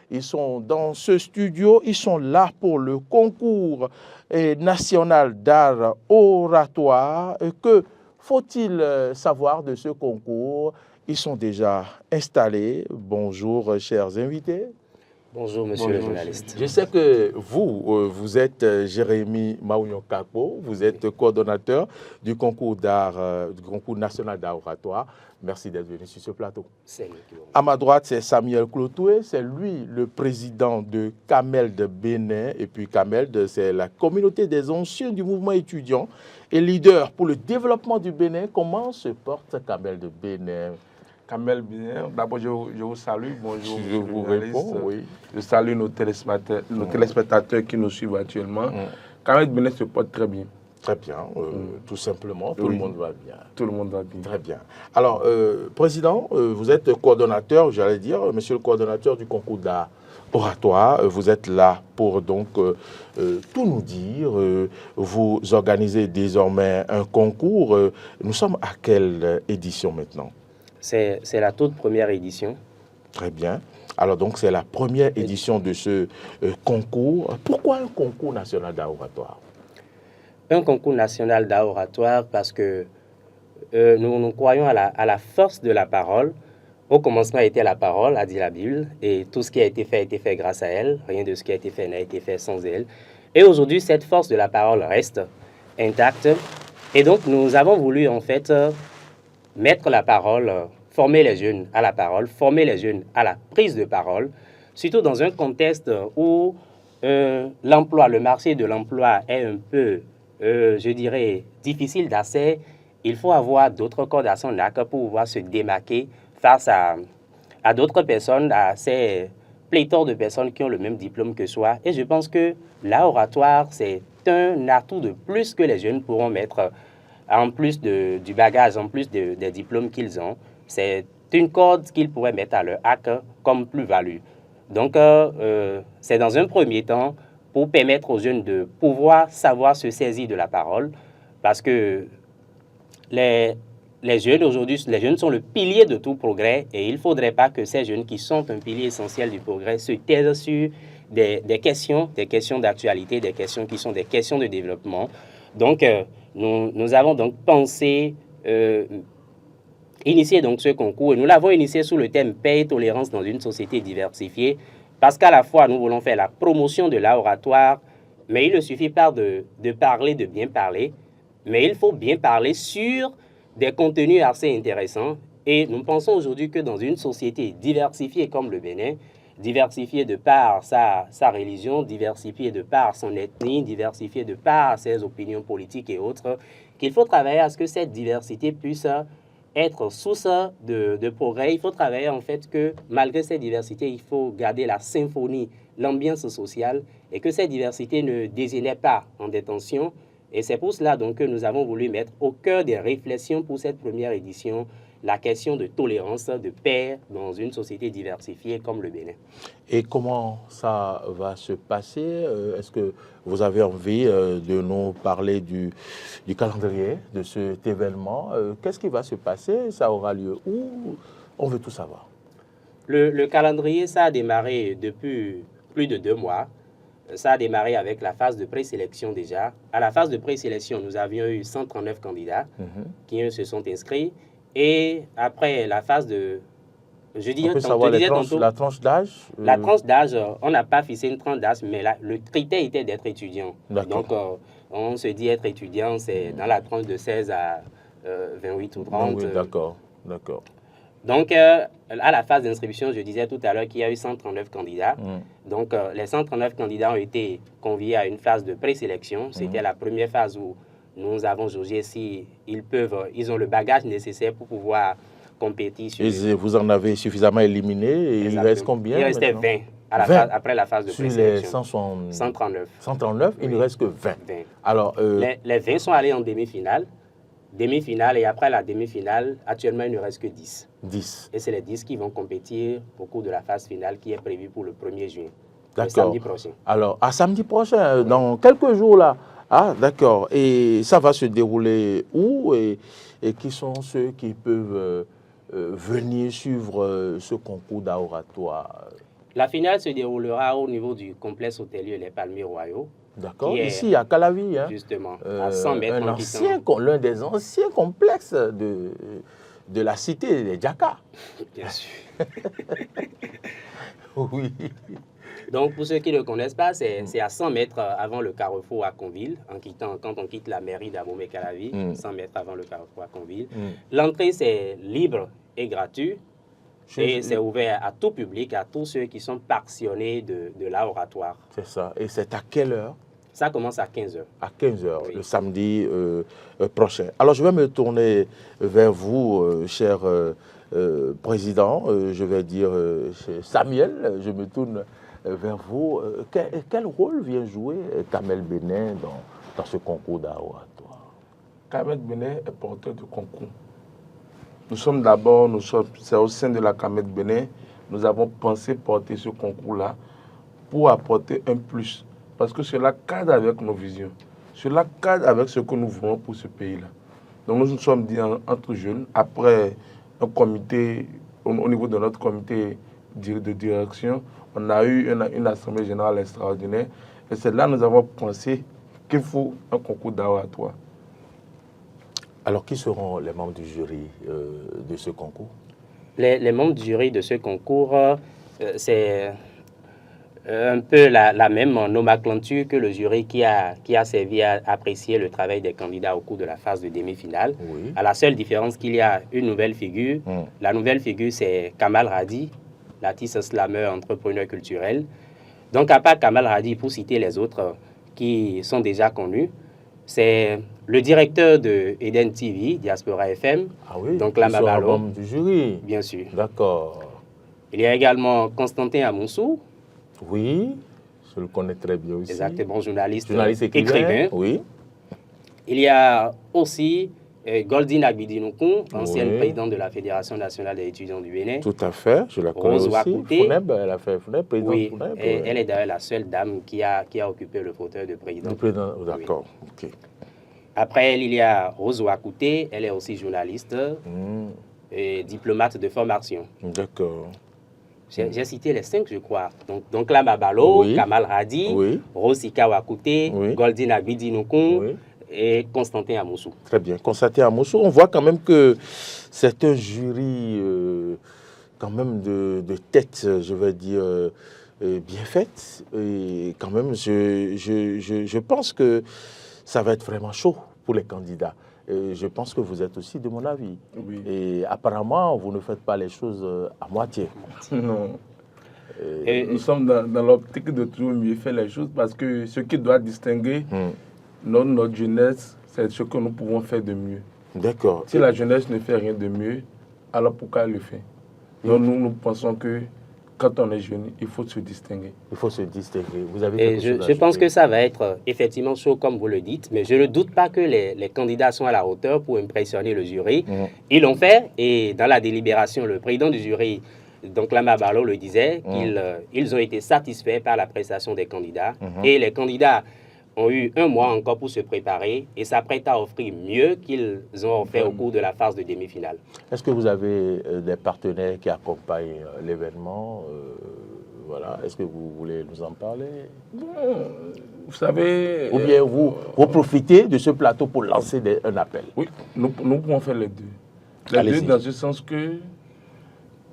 Ils sont dans ce studio, ils sont là pour le concours national d'art oratoire. Que faut-il savoir de ce concours? Ils sont déjà installés. Bonjour, chers invités. Bonjour, monsieur le journaliste. Je sais que vous êtes Jérémy Maounion-Kakpo, vous êtes coordonnateur du concours d'art, du concours national d'art oratoire. Merci d'être venu sur ce plateau. À ma droite, c'est Samuel Clotoué, c'est lui le président de CAMELD Bénin. Et puis CAMELD, c'est la communauté des anciens du mouvement étudiant et leader pour le développement du Bénin. Comment se porte CAMELD Bénin? CAMELD Bénin, d'abord je vous salue, bonjour. Je vous réponds, oui. Je salue nos téléspectateurs qui nous suivent actuellement. CAMELD Bénin se porte très bien. Très bien, tout simplement, tout le monde va bien. Tout le monde va bien. Très bien. Alors, Président, vous êtes coordonnateur, j'allais dire, monsieur le coordonnateur du concours d'art oratoire. Vous êtes là pour donc tout nous dire. Vous organisez désormais un concours. Nous sommes à quelle édition maintenant? C'est la toute première édition. Très bien. Alors donc, c'est la première édition de ce concours. Pourquoi un concours national d'art oratoire? Un concours national d'art oratoire parce que nous croyons à la force de la parole. Au commencement était la parole, a dit la Bible, et tout ce qui a été fait grâce à elle. Rien de ce qui a été fait n'a été fait sans elle. Et aujourd'hui, cette force de la parole reste intacte. Et donc, nous avons voulu en fait mettre la parole, former les jeunes à la parole, former les jeunes à la prise de parole, surtout dans un contexte où l'emploi, le marché de l'emploi est un peu je dirais, difficile d'accès. Il faut avoir d'autres cordes à son arc pour pouvoir se démarquer face à d'autres personnes, à ces pléthores de personnes qui ont le même diplôme que soi. Et je pense que l'art oratoire, c'est un atout de plus que les jeunes pourront mettre, en plus du bagage, en plus des diplômes qu'ils ont. C'est une corde qu'ils pourraient mettre à leur arc comme plus-value. Donc, c'est dans un premier temps pour permettre aux jeunes de pouvoir savoir se saisir de la parole, parce que les jeunes aujourd'hui, les jeunes sont le pilier de tout progrès, et il ne faudrait pas que ces jeunes qui sont un pilier essentiel du progrès se taisent sur des questions d'actualité, des questions qui sont des questions de développement. Donc, nous avons donc pensé initier donc ce concours, et nous l'avons initié sous le thème paix et tolérance dans une société diversifiée. Parce qu'à la fois, nous voulons faire la promotion de l'art oratoire, mais il ne suffit pas de parler, de bien parler, mais il faut bien parler sur des contenus assez intéressants. Et nous pensons aujourd'hui que dans une société diversifiée comme le Bénin, diversifiée de par sa religion, diversifiée de par son ethnie, diversifiée de par ses opinions politiques et autres, qu'il faut travailler à ce que cette diversité puisse être source de progrès. Il faut travailler en fait que malgré cette diversité, il faut garder la symphonie, l'ambiance sociale, et que cette diversité ne dégénère pas en détention. Et c'est pour cela donc que nous avons voulu mettre au cœur des réflexions pour cette première édition la question de tolérance, de paix dans une société diversifiée comme le Bénin. Et comment ça va se passer? Est-ce que vous avez envie de nous parler du calendrier de cet événement? Qu'est-ce qui va se passer? Ça aura lieu où? On veut tout savoir. Le calendrier, ça a démarré depuis plus de 2 mois. Ça a démarré avec la phase de présélection déjà. À la phase de présélection, nous avions eu 139 candidats qui se sont inscrits. Et après la phase de... Je dis, on peut savoir la tranche d'âge? La tranche d'âge, on n'a pas fixé une tranche d'âge, mais le critère était d'être étudiant. Donc, on se dit être étudiant, c'est dans la tranche de 16 à 28 ou 30. Oui, d'accord. Donc, à la phase d'inscription, je disais tout à l'heure qu'il y a eu 139 candidats. Donc, les 139 candidats ont été conviés à une phase de présélection. C'était la première phase où nous avons jaugé si ils ont le bagage nécessaire pour pouvoir compétir. Et vous en avez suffisamment éliminé. Et il reste combien? Il restait 20 après la phase de présélection. Sur les 139. 139, il ne reste que 20. Alors, les 20 sont allés en demi-finale. Demi-finale, et après la demi-finale, actuellement, il ne reste que 10. 10. Et c'est les 10 qui vont compétir au cours de la phase finale qui est prévue pour le 1er juin. D'accord. Samedi prochain. Alors, à samedi prochain, dans quelques jours là. Ah, d'accord. Et ça va se dérouler où et qui sont ceux qui peuvent venir suivre ce concours d'art oratoire? La finale se déroulera au niveau du complexe hôtelier Les Palmiers Royaux. D'accord, ici à Calavi. Hein. Justement, à 100 mètres l'un des anciens complexes de la cité des Djaka. Bien sûr. Oui. Donc, pour ceux qui ne le connaissent pas, c'est à 100 mètres avant le carrefour à Conville, quand on quitte la mairie d'Abomey-Calavi, 100 mètres avant le carrefour à Conville. L'entrée, c'est libre et gratuit. Et c'est ouvert à tout public, à tous ceux qui sont passionnés de l'art oratoire. C'est ça. Et c'est à quelle heure? Ça commence à 15h. À 15h, oui. Le samedi prochain. Alors, je vais me tourner vers vous, cher président, je vais dire Samuel, je me tourne vers vous. Quel rôle vient jouer Kamel Benin dans ce concours d'art oratoire? Kamel Benin est porteur de concours. Nous sommes d'abord, c'est au sein de la Kamel Benin, nous avons pensé porter ce concours-là pour apporter un plus. Parce que cela cadre avec nos visions. Cela cadre avec ce que nous voulons pour ce pays-là. Donc nous nous sommes dit entre jeunes, après un comité, au niveau de notre comité de direction, on a eu une assemblée générale extraordinaire. Et c'est là que nous avons pensé qu'il faut un concours d'art oratoire. Alors, qui seront les membres du jury de ce concours? Les membres du jury de ce concours, c'est un peu la même nomenclature que le jury qui a servi à apprécier le travail des candidats au cours de la phase de demi-finale. Oui. À la seule différence qu'il y a une nouvelle figure. La nouvelle figure, c'est Kamal Radi, l'artiste slammer, entrepreneur culturel. Donc, à part Kamal Radi, pour citer les autres qui sont déjà connus, c'est le directeur de Eden TV, Diaspora FM. Ah oui, donc Lama Balo, membre du jury. Bien sûr. D'accord. Il y a également Constantin Amoussou. Oui, je le connais très bien aussi. Exactement, journaliste écrivain. Oui. Il y a aussi Goldine Agbidinoukun, ancienne présidente de la Fédération nationale des étudiants du Bénin. Tout à fait, je la connais Rose aussi. Wakouté. Funeb, elle a fait Funeb, présidente oui, Funeb. Elle est d'ailleurs la seule dame qui a occupé le fauteuil de président. D'accord, oui. Ok. Après elle, il y a Rose Wakouté, elle est aussi journaliste et diplomate de formation. D'accord. J'ai cité les 5, je crois. Donc Lama Balo, Kamal Radi, Rosika Wakouté, Goldine Agbidinoukun et Constantin Amoussou. Très bien. Constantin Amoussou, on voit quand même que c'est un jury quand même de tête, je vais dire, bien faite. Et quand même, je pense que ça va être vraiment chaud pour les candidats. Et je pense que vous êtes aussi de mon avis. Oui. Et apparemment, vous ne faites pas les choses à moitié. Non. Nous sommes dans l'optique de toujours mieux faire les choses parce que ce qui doit distinguer notre jeunesse, c'est ce que nous pouvons faire de mieux. D'accord. Si la jeunesse ne fait rien de mieux, alors pourquoi elle le fait? Donc nous pensons que quand on est jeune, il faut se distinguer. Il faut se distinguer. Vous avez je pense que ça va être effectivement chaud, comme vous le dites, mais je ne doute pas que les candidats sont à la hauteur pour impressionner le jury. Ils l'ont fait, et dans la délibération, le président du jury, donc Lama Balo, le disait, qu'ils ont été satisfaits par la prestation des candidats. Et les candidats ont eu un mois encore pour se préparer et s'apprêtent à offrir mieux qu'ils ont fait au cours de la phase de demi-finale. Est-ce que vous avez des partenaires qui accompagnent l'événement voilà. Est-ce que vous voulez nous en parler? Vous savez... Ou bien vous profitez de ce plateau pour lancer un appel? Oui, nous pouvons faire les deux. Les deux dans ce sens que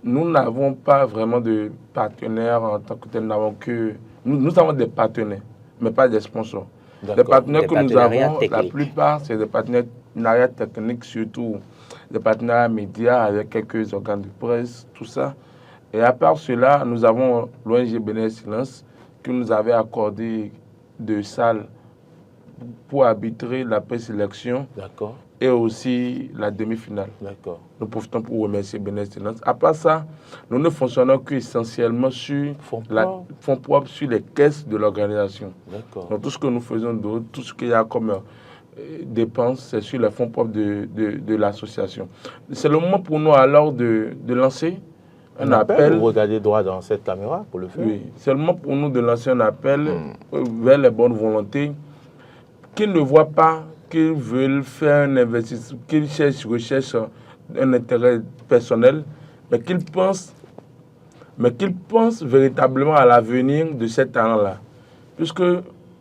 nous n'avons pas vraiment de partenaires en tant que tel. Nous avons des partenaires, mais pas des sponsors. Les partenaires que nous avons, la plupart, c'est des partenariats techniques, surtout des partenariats médias avec quelques organes de presse, tout ça. Et à part cela, nous avons l'ONG Bénin Silence qui nous avait accordé 2 salles pour arbitrer la présélection et aussi la demi-finale. Nous profitons pour remercier Bénin Silence. À part ça, nous ne fonctionnons qu'essentiellement sur fonds propres sur les caisses de l'organisation. Donc tout ce que nous faisons d'autre, tout ce qu'il y a comme dépenses, c'est sur les fonds propres de l'association. C'est le moment pour nous alors de lancer un appel. Vous regardez droit dans cette caméra pour le faire. Oui, c'est le moment pour nous de lancer un appel vers les bonnes volontés qui ne voient pas qu'ils veulent faire un investissement, qu'ils recherchent un intérêt personnel, mais qu'ils pensent mais qu'ils pensent véritablement à l'avenir de ces talents-là. Puisque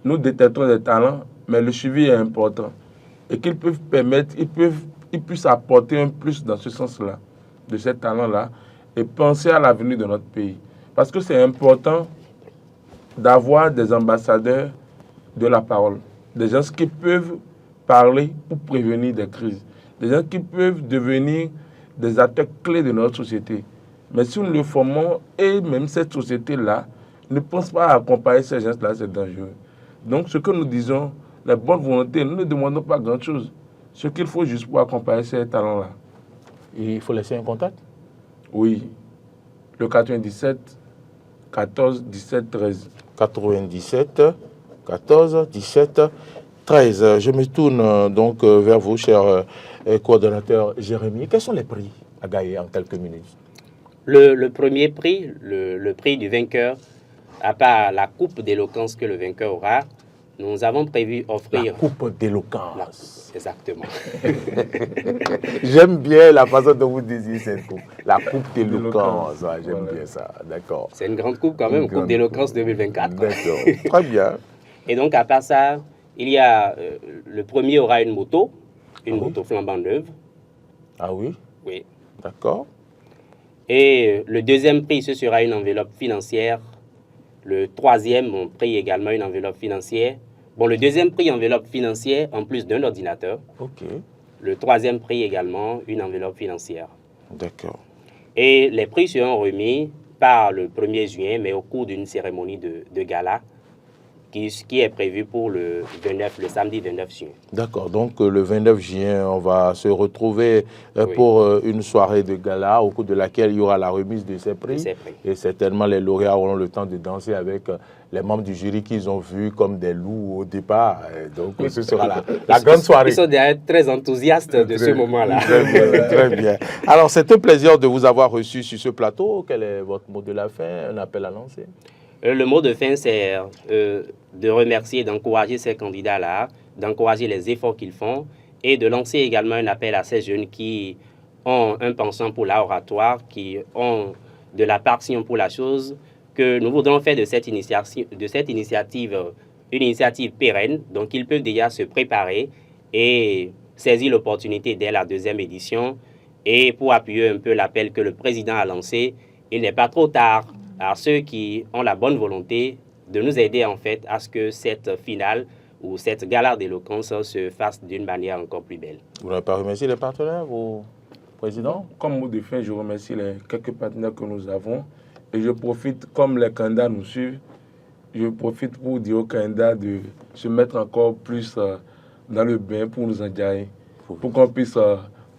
nous détectons des talents, mais le suivi est important. Et qu'ils peuvent permettre, ils puissent apporter un plus dans ce sens-là, de ces talents-là, et penser à l'avenir de notre pays. Parce que c'est important d'avoir des ambassadeurs de la parole, des gens qui peuvent parler pour prévenir des crises, des gens qui peuvent devenir des acteurs clés de notre société. Mais si nous le formons, et même cette société-là ne pense pas à accompagner ces gens-là, c'est dangereux. Donc ce que nous disons, la bonne volonté, nous ne demandons pas grand-chose. Ce qu'il faut juste pour accompagner ces talents-là. Il faut laisser un contact? Oui. Le 97 14 17 13. 97 14 17 13. Je me tourne donc vers vous, cher coordonnateur Jérémy. Quels sont les prix à gagner en quelques minutes? Le premier prix, le prix du vainqueur, à part la coupe d'éloquence que le vainqueur aura, nous avons prévu offrir... La coupe d'éloquence. Exactement. J'aime bien la façon dont vous disiez cette coupe. La coupe d'éloquence. Ouais, j'aime bien ça. D'accord. C'est une grande coupe quand même, coupe d'éloquence 2024. D'accord. Très bien. Et donc, à part ça, il y a... le premier aura une moto flambant neuve. Ah oui? Oui. D'accord. Et le deuxième prix, ce sera une enveloppe financière. Le troisième prix également une enveloppe financière. Bon, le deuxième prix, enveloppe financière, en plus d'un ordinateur. OK. Le troisième prix également, une enveloppe financière. D'accord. Et les prix seront remis par le 1er juin, mais au cours d'une cérémonie de gala qui est prévue pour le samedi 29 juin. D'accord. Donc, le 29 juin, on va se retrouver pour une soirée de gala au cours de laquelle il y aura la remise de ces prix. Et certainement, les lauréats auront le temps de danser avec les membres du jury qu'ils ont vus comme des loups au départ. Et donc, ce sera la grande soirée. Ils sont derrière très enthousiastes de ce moment-là. Très bien, très bien. Alors, c'est un plaisir de vous avoir reçu sur ce plateau. Quel est votre mot de la fin? Un appel à lancer? Le mot de fin, c'est de remercier et d'encourager ces candidats-là, d'encourager les efforts qu'ils font et de lancer également un appel à ces jeunes qui ont un penchant pour l'art oratoire, qui ont de la passion pour la chose, que nous voudrons faire de cette initiative une initiative pérenne. Donc, ils peuvent déjà se préparer et saisir l'opportunité dès la deuxième édition. Et pour appuyer un peu l'appel que le président a lancé, il n'est pas trop tard à ceux qui ont la bonne volonté de nous aider en fait à ce que cette finale ou cette gala d'éloquence se fasse d'une manière encore plus belle. Vous n'avez pas remercié les partenaires, au président? Comme mot de fin, je remercie les quelques partenaires que nous avons. Et je profite, comme les candidats nous suivent, je profite pour dire aux candidats de se mettre encore plus dans le bain pour nous engager, pour qu'on puisse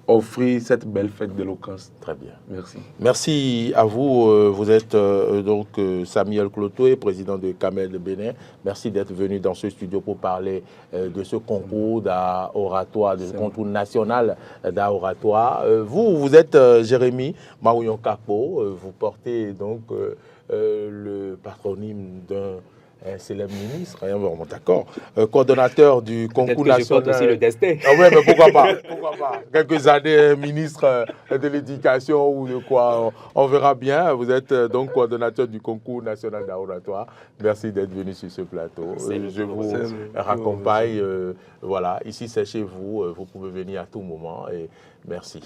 offrir cette belle fête d'éloquence. Très bien. Merci. Merci à vous. Vous êtes donc Samuel Clotoé, président de Camel de Bénin. Merci d'être venu dans ce studio pour parler de ce concours d'art oratoire, de ce concours national d'art oratoire. Vous êtes Jérémy Maouyon Kakpo. Vous portez donc le patronyme d'un célèbre ministre, bon, d'accord, coordonnateur du concours national. Je aussi le destin. Ah ouais, mais pourquoi pas, pourquoi pas. Quelques années, ministre de l'éducation ou de quoi, on verra bien. Vous êtes donc coordonnateur du concours national d'art oratoire. Merci d'être venu sur ce plateau. Je vous raccompagne. Voilà, ici c'est chez vous. Vous pouvez venir à tout moment et merci.